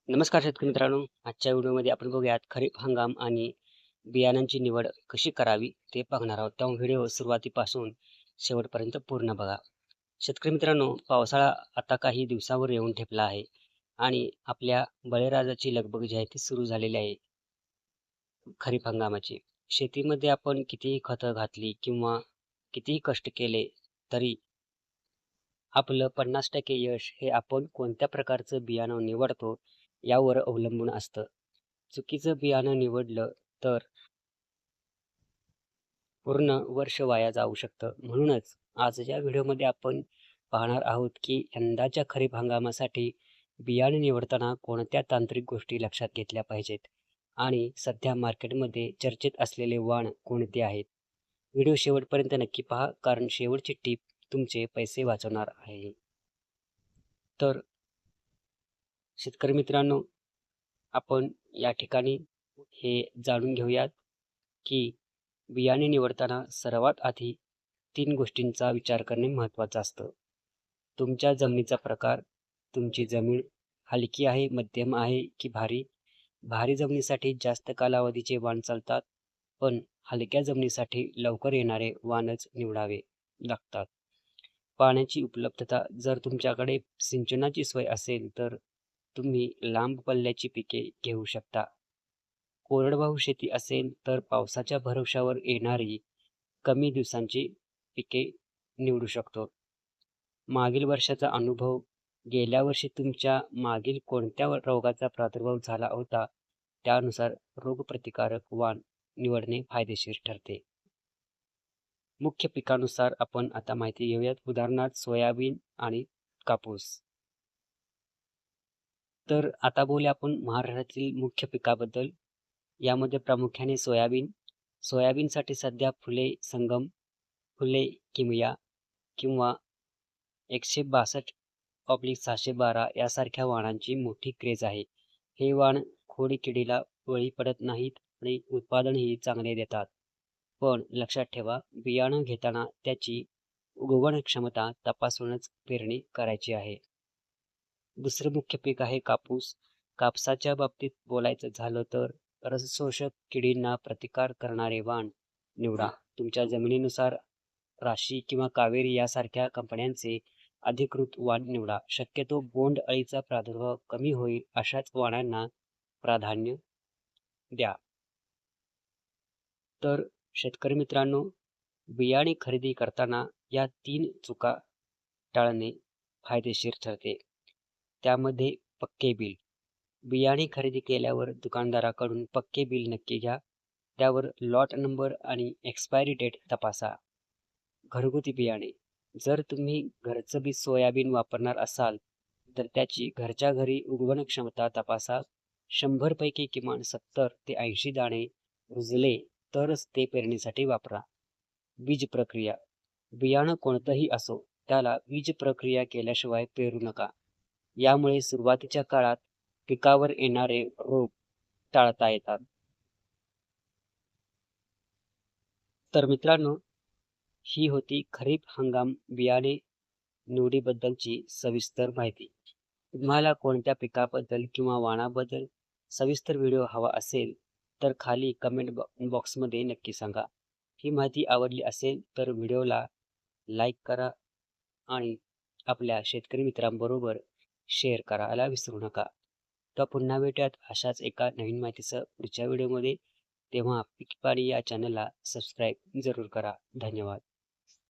नमस्कार शेतकरी मित्रांनो, आजच्या व्हिडिओमध्ये आपण बघूयात खरीप हंगाम आणि बियाणांची निवड कशी करावी ते बघणार आहोत. त्यामुळे व्हिडिओ सुरुवातीपासून शेवटपर्यंत पूर्ण बघा. शेतकरी मित्रांनो, पावसाळा आता काही दिवसावर येऊन ठेपला आहे आणि आपल्या बळीराजाची लगबग जी आहे ती सुरू झालेली आहे खरीप हंगामाची. शेतीमध्ये आपण कितीही खतं घातली किंवा कितीही कष्ट केले तरी आपलं 50% यश हे आपण कोणत्या प्रकारचं बियाणं निवडतो यावर अवलंबून असतं. चुकीचं बियाणं निवडलं तर पूर्ण वर्ष वाया जाऊ शकतं. म्हणूनच आज या व्हिडिओमध्ये आपण पाहणार आहोत की यंदाच्या खरीप हंगामासाठी बियाणे निवडताना कोणत्या तांत्रिक गोष्टी लक्षात घेतल्या पाहिजेत आणि सध्या मार्केटमध्ये चर्चेत असलेले वाण कोणते आहेत. व्हिडिओ शेवटपर्यंत नक्की पहा, कारण शेवटची टीप तुमचे पैसे वाचवणार आहे. तर शेतकरी मित्रांनो, आपण या ठिकाणी हे जाणून घेऊयात की बियाणे निवडताना सर्वात आधी 3 गोष्टींचा विचार करणे महत्त्वाचं असतं. तुमच्या जमिनीचा प्रकार, तुमची जमीन हलकी आहे, मध्यम आहे की भारी? भारी जमिनीसाठी जास्त कालावधीचे वाण चालतात, पण हलक्या जमिनीसाठी लवकर येणारे वाणच निवडावे लागतात. पाण्याची उपलब्धता, जर तुमच्याकडे सिंचनाची सोय असेल तर तुम्ही लांब पल्ल्याची पिके घेऊ शकता. कोरडवाहू शेती असेल तर पावसाच्या भरवशावर येणारी कमी दिवसांची पिके निवडू शकतो. मागील वर्षाचा अनुभव, गेल्या वर्षी तुमच्या मागील कोणत्या रोगाचा प्रादुर्भाव झाला होता त्यानुसार रोगप्रतिकारक वाण निवडणे फायदेशीर ठरते. मुख्य पिकानुसार आपण आता माहिती घेऊयात. उदाहरणार्थ सोयाबीन आणि कापूस. तर आता बोलूया आपण महाराष्ट्रातील मुख्य पिकाबद्दल. यामध्ये प्रामुख्याने सोयाबीन. सोयाबीनसाठी सध्या फुले संगम, फुले किमया किंवा 162/612 यासारख्या वाणांची मोठी क्रेज आहे. हे वाण खोडकिडीला बळी पडत नाहीत आणि उत्पादनही चांगले देतात. पण लक्षात ठेवा, बियाणं घेताना त्याची उगवण क्षमता तपासूनच पेरणी करायची आहे. दुसरं मुख्य पीक आहे कापूस. कापसाच्या बाबतीत बोलायचं झालं तर रसशोषक किडींना प्रतिकार करणारे वाण निवडा. तुमच्या जमिनीनुसार राशी किंवा कावेरी यासारख्या कंपन्यांचे अधिकृत वाण निवडा. शक्यतो बोंड अळीचा प्रादुर्भाव कमी होईल अशाच वाणांना प्राधान्य द्या. तर शेतकरी मित्रांनो, बियाणे खरेदी करताना या 3 चुका टाळणे फायदेशीर ठरते. त्यामध्ये पक्के बिल. बियाणे खरेदी केल्यावर दुकानदाराकडून पक्के बिल नक्की घ्या. त्यावर लॉट नंबर आणि एक्सपायरी डेट तपासा. घरगुती बियाणे. जर तुम्ही घरचं बी सोयाबीन वापरणार असाल तर त्याची घरच्या घरी उगवण क्षमता तपासा. 100 पैकी किमान 70 ते 80 दाणे रुजले तरच ते पेरणीसाठी वापरा. बीज प्रक्रिया. बियाणं कोणतंही असो, त्याला बीज प्रक्रिया केल्याशिवाय पेरू नका. यामुळे सुरुवातीच्या काळात पिकावर येणारे रोग टाळता येतात. तर मित्रांनो, ही होती खरीप हंगाम बियाणे निवडीबद्दलची सविस्तर माहिती. तुम्हाला कोणत्या पिकाबद्दल किंवा वाणाबद्दल सविस्तर व्हिडिओ हवा असेल तर खाली कमेंट बॉक्समध्ये नक्की सांगा. ही माहिती आवडली असेल तर व्हिडिओला लाईक करा आणि आपल्या शेतकरी मित्रांबरोबर शेअर करायला विसरू नका. तर पुन्हा भेटूयात अशाच एका नवीन माहितीसह पुढच्या व्हिडिओमध्ये. तेव्हा पीक पाणी या चॅनलला सबस्क्राईब जरूर करा. धन्यवाद.